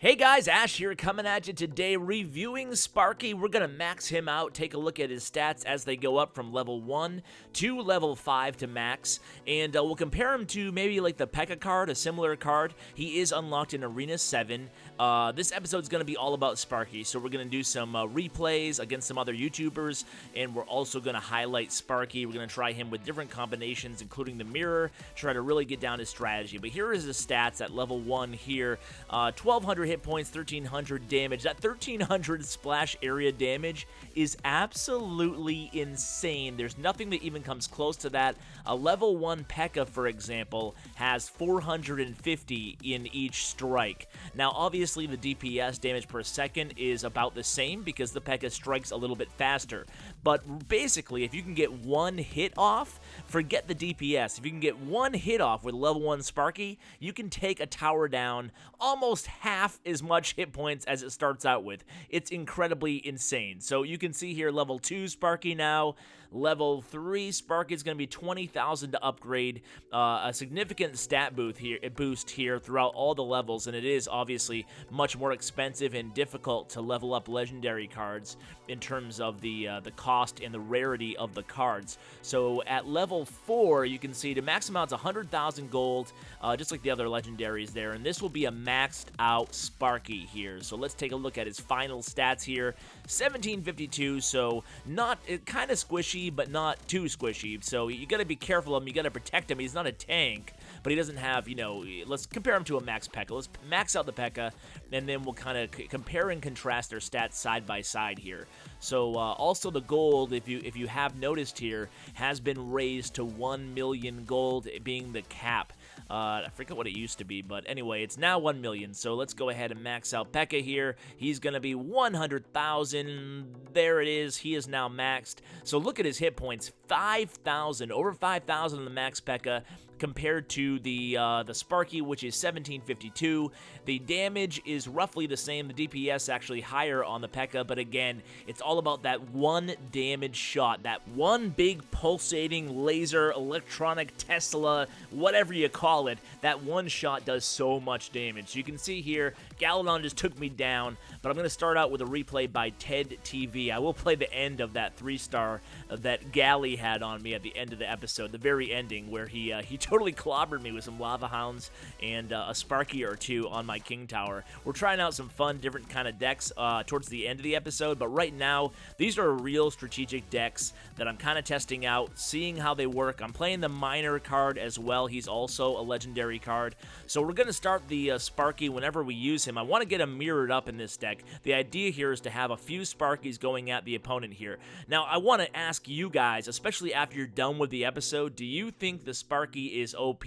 Hey guys, Ash here coming at you today reviewing Sparky. We're going to max him out, take a look at his stats as they go up from level 1 to level 5 to max, and we'll compare him to maybe like the P.E.K.K.A card, a similar card. He is unlocked in Arena 7. This episode is going to be all about Sparky, so we're going to do some replays against some other YouTubers, and we're also going to highlight Sparky. We're going to try him with different combinations, including the mirror, try to really get down his strategy. But here is his stats at level 1 here, 1,200 hit points, 1,300 damage. That 1,300 splash area damage is absolutely insane. There's nothing that even comes close to that. A level 1 P.E.K.K.A, for example, has 450 in each strike. Now, obviously, the DPS, damage per second, is about the same because the P.E.K.K.A strikes a little bit faster. But basically, if you can get one hit off, forget the DPS. If you can get one hit off with level 1 Sparky, you can take a tower down almost half as much hit points as it starts out with. It's incredibly insane. So you can see here level 2 Sparky now. Level 3 Sparky is going to be 20,000 to upgrade. A significant stat boost here throughout all the levels, and it is obviously much more expensive and difficult to level up legendary cards in terms of the cost and the rarity of the cards. So at level 4, you can see the max amount's 100,000 gold, just like the other legendaries there, and this will be a maxed out Sparky here. So let's take a look at his final stats here. 1752, so not kind of squishy, but not too squishy. So you got to be careful of him. You got to protect him. He's not a tank, but he doesn't have, let's compare him to a max P.E.K.K.A. Let's max out the P.E.K.K.A, and then we'll kind of compare and contrast their stats side by side here. So also the gold, if you have noticed here, has been raised to 1 million gold, being the cap. I forget what it used to be, but anyway, it's now 1 million. So let's go ahead and max out P.E.K.K.A here. He's going to be 100,000. There it is. He is now maxed. So look at his hit points, 5,000, over 5,000 in the max P.E.K.K.A, compared to the Sparky, which is 1752. The damage is roughly the same. The DPS actually higher on the P.E.K.K.A, but again, it's all about that one damage shot, that one big pulsating laser, electronic Tesla, whatever you call it. That one shot does so much damage. You can see here, Galadon just took me down, but I'm going to start out with a replay by Ted TV. I will play the end of that 3-star that Gally had on me at the end of the episode, the very ending, where he totally clobbered me with some lava hounds and a Sparky or two on my King Tower. We're trying out some fun, different kind of decks towards the end of the episode, but right now, these are real strategic decks that I'm kind of testing out, seeing how they work. I'm playing the Miner card as well. He's also a legendary card. So we're going to start the Sparky whenever we use him. I want to get him mirrored up in this deck. The idea here is to have a few Sparkies going at the opponent here. Now, I want to ask you guys, especially after you're done with the episode, do you think the Sparky is OP?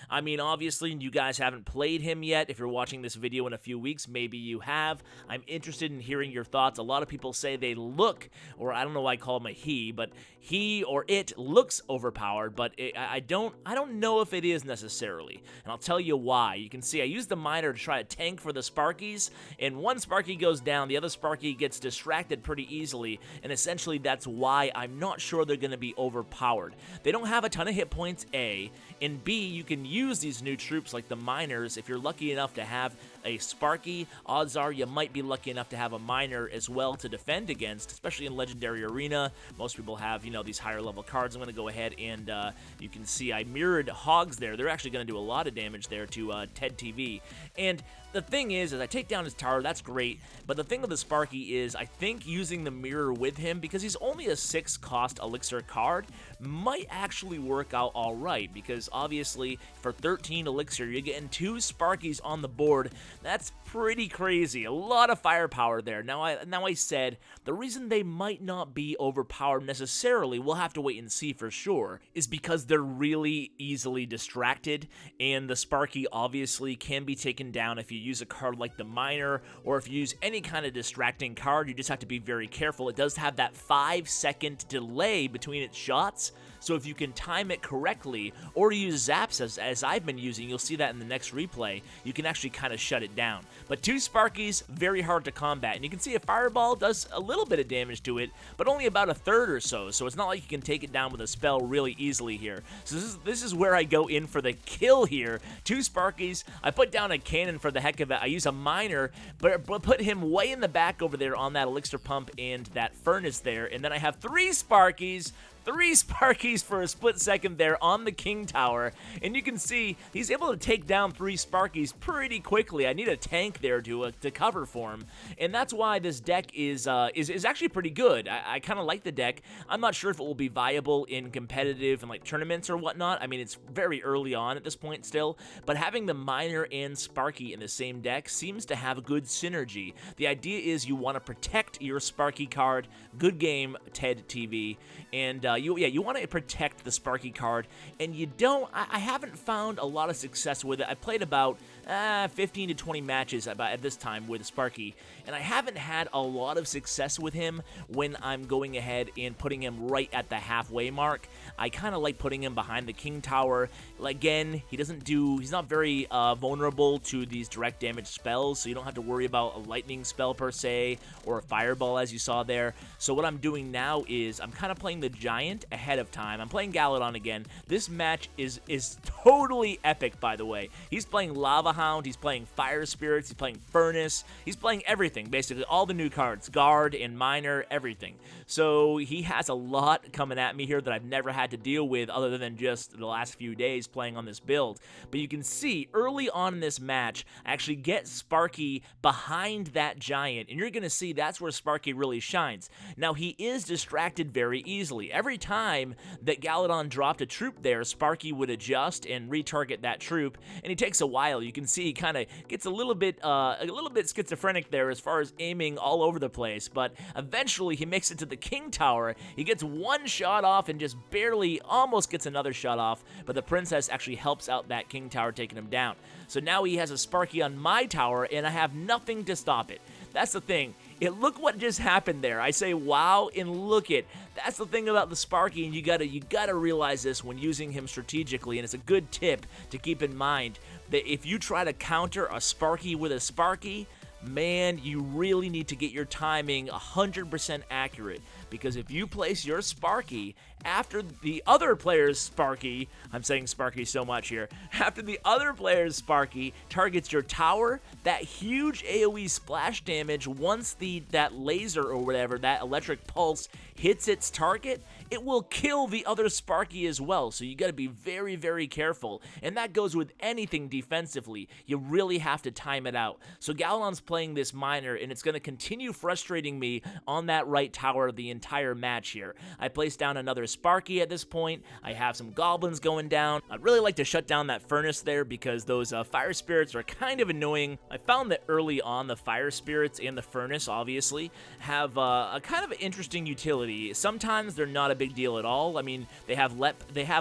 I mean, obviously, you guys haven't played him yet. If you're watching this video in a few weeks, maybe you have. I'm interested in hearing your thoughts. A lot of people say they look, or I don't know why I call him a he, but he or it looks overpowered, but I don't know if it is necessarily, and I'll tell you why. You can see I used the Miner to try to tank for the Sparkies, and one Sparky goes down, the other Sparky gets distracted pretty easily, and essentially that's why I'm not sure they're going to be overpowered. They don't have a ton of hit points, A, and B, you can use these new troops like the Miners. If you're lucky enough to have a Sparky, odds are you might be lucky enough to have a Miner as well to defend against, especially in Legendary Arena. Most people have, these higher level cards. I'm going to go ahead and you can see I mirrored Hogs there. They're actually going to do a lot of damage there to Ted TV. And the thing is I take down his tower, that's great, but the thing with the Sparky is I think using the mirror with him, because he's only a 6-cost elixir card, might actually work out alright, because obviously for 13 elixir, you're getting 2 Sparkies on the board. That's pretty crazy. A lot of firepower there. Now I said, the reason they might not be overpowered necessarily, we'll have to wait and see for sure, is because they're really easily distracted, and the Sparky obviously can be taken down if you use a card like the Miner, or if you use any kind of distracting card. You just have to be very careful. It does have that 5-second delay between its shots, So if you can time it correctly, or use zaps as I've been using, you'll see that in the next replay, you can actually kind of shut it down. But 2 Sparkies, very hard to combat. And you can see a fireball does a little bit of damage to it, but only about a third or so. So it's not like you can take it down with a spell really easily here. So this is where I go in for the kill here. 2 Sparkies. I put down a cannon for the heck of it. I use a miner, but put him way in the back over there on that elixir pump and that furnace there. And then I have 3 Sparkies. 3 Sparkies for a split second there on the King Tower, and you can see he's able to take down 3 Sparkies pretty quickly. I need a tank there to cover for him, and that's why this deck is actually pretty good. I kind of like the deck. I'm not sure if it will be viable in competitive and like tournaments or whatnot. I mean, it's very early on at this point still, but having the Miner and Sparky in the same deck seems to have a good synergy. The idea is you want to protect your Sparky card. Good game, Ted TV, and you want to protect the Sparky card, and you don't. I haven't found a lot of success with it. I played about 15 to 20 matches at this time with Sparky, and I haven't had a lot of success with him when I'm going ahead and putting him right at the halfway mark. I kind of like putting him behind the King Tower. Again, he's not very vulnerable to these direct damage spells, so you don't have to worry about a lightning spell per se, or a fireball as you saw there. So what I'm doing now is I'm kind of playing the Giant ahead of time. I'm playing Galadon again. This match is totally epic, by the way. He's playing Lava Hound, he's playing Fire Spirits, he's playing Furnace, he's playing everything, basically all the new cards, Guard and Miner, everything. So he has a lot coming at me here that I've never had to deal with other than just the last few days playing on this build. But you can see early on in this match, I actually get Sparky behind that Giant, and you're going to see that's where Sparky really shines. Now, he is distracted very easily. Every time that Galadon dropped a troop there, Sparky would adjust and retarget that troop, and he takes a while. You can see he kind of gets a little bit schizophrenic there as far as aiming all over the place, but eventually he makes it to the King Tower. He gets one shot off and just barely almost gets another shot off, but the princess actually helps out that King Tower, taking him down. So now he has a Sparky on my tower, and I have nothing to stop it. That's the thing. Look what just happened there. I say wow, and look it. That's the thing about the Sparky, and you gotta realize this when using him strategically, and it's a good tip to keep in mind that if you try to counter a Sparky with a Sparky, man, you really need to get your timing 100% accurate, because if you place your Sparky after the other player's Sparky, I'm saying Sparky so much here, after the other player's Sparky targets your tower, that huge AoE splash damage, once that laser or whatever, that electric pulse hits its target, it will kill the other Sparky as well. So you got to be very, very careful. And that goes with anything defensively. You really have to time it out. So Galadon's playing this Miner, and it's going to continue frustrating me on that right tower the entire match here. I placed down another Sparky at this point. I have some goblins going down. I'd really like to shut down that furnace there because those fire spirits are kind of annoying. I found that early on the fire spirits and the furnace obviously have a kind of interesting utility. Sometimes they're not a big deal at all. I mean, they have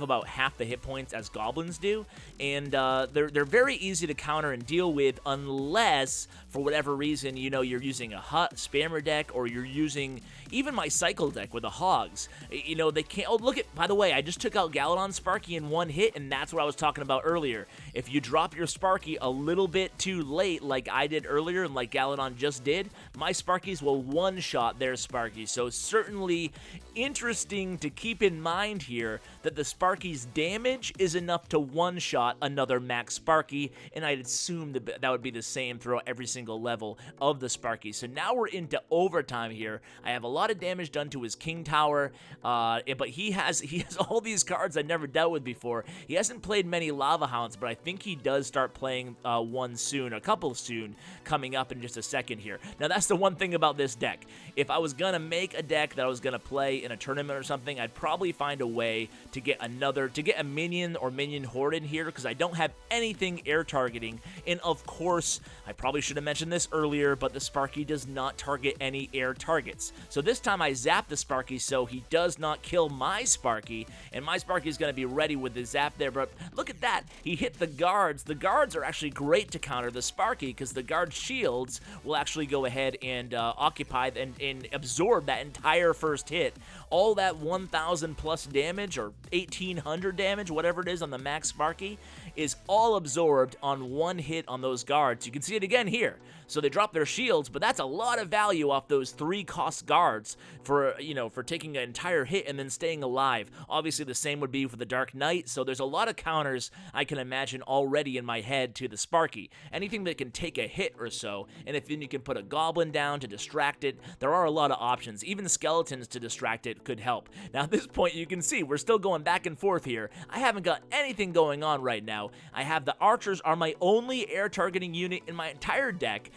about half the hit points as goblins do, and they're very easy to counter and deal with unless for whatever reason, you know, you're using a hut spammer deck, or you're using even my cycle deck with the hogs. You know, they can't. Oh, look at, by the way, I just took out Galadon Sparky in one hit, and that's what I was talking about earlier. If you drop your Sparky a little bit too late, like I did earlier and like Galadon just did, my Sparkies will one-shot their Sparky. So certainly interesting to keep in mind here that the Sparky's damage is enough to one-shot another max Sparky, and I'd assume that would be the same throughout every single level of the Sparky. So now we're into overtime here. I have a lot of damage done to his King Tower, but he has all these cards I never dealt with before. He hasn't played many Lava Hounds, but I think he does start playing one soon, a couple soon, coming up in just a second here. Now that's the one thing about this deck. If I was gonna make a deck that I was gonna play in a tournament or something, I'd probably find a way to get a minion or minion horde in here, because I don't have anything air targeting. And of course, I probably should have mentioned this earlier, but the Sparky does not target any air targets. So this time I zap the Sparky so he does not kill my Sparky, and my Sparky is going to be ready with the zap there. But look at that. He hit the guards. The guards are actually great to counter the Sparky because the guard shields will actually go ahead and occupy and absorb that entire first hit. All that 1,000 plus damage or 1,800 damage, whatever it is on the max Sparky, is all absorbed on one hit on those guards. You can see it again here. So they drop their shields, but that's a lot of value off those 3 cost guards for, for taking an entire hit and then staying alive. Obviously, the same would be for the Dark Knight, so there's a lot of counters I can imagine already in my head to the Sparky. Anything that can take a hit or so, and if then you can put a goblin down to distract it, there are a lot of options. Even skeletons to distract it could help. Now, at this point, you can see we're still going back and forth here. I haven't got anything going on right now. I have the archers are my only air targeting unit in my entire deck.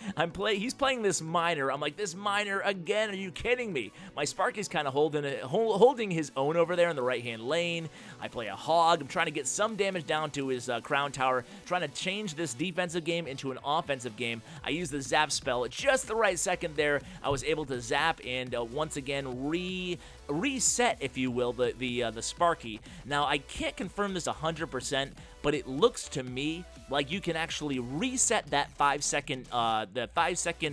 He's playing this miner. I'm like, this miner again? Are you kidding me? My Sparky's kind of holding his own over there in the right-hand lane. I play a hog. I'm trying to get some damage down to his crown tower, trying to change this defensive game into an offensive game. I use the zap spell at just the right second there. I was able to zap and once again reset, if you will, the Sparky. Now, I can't confirm this 100%, but it looks to me like you can actually reset that 5 seconds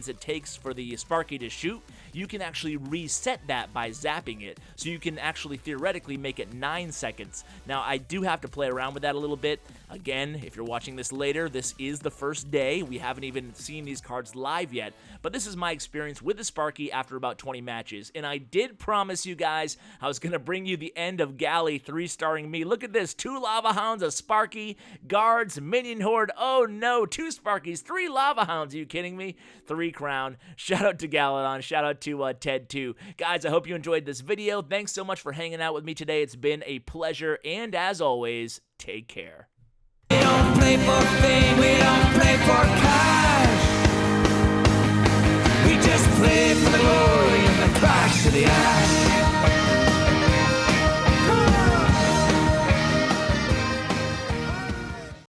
it takes for the Sparky to shoot. You can actually reset that by zapping it, so you can actually theoretically make it 9 seconds. Now, I do have to play around with that a little bit. Again, if you're watching this later, this is the first day. We haven't even seen these cards live yet, but this is my experience with the Sparky after about 20 matches, and I did promise you guys I was going to bring you the end of Galley 3-starring me. Look at this, 2 Lava Hounds, a Sparky, guards, minion horde. Oh no, 2 Sparkies, 3 Lava Hounds. Are you kidding me? 3 crown. Shout out to Galadon. Shout out to Ted too. Guys, I hope you enjoyed this video. Thanks so much for hanging out with me today. It's been a pleasure, and as always, take care. We don't play for fame, we don't play for cash. We just play for the glory.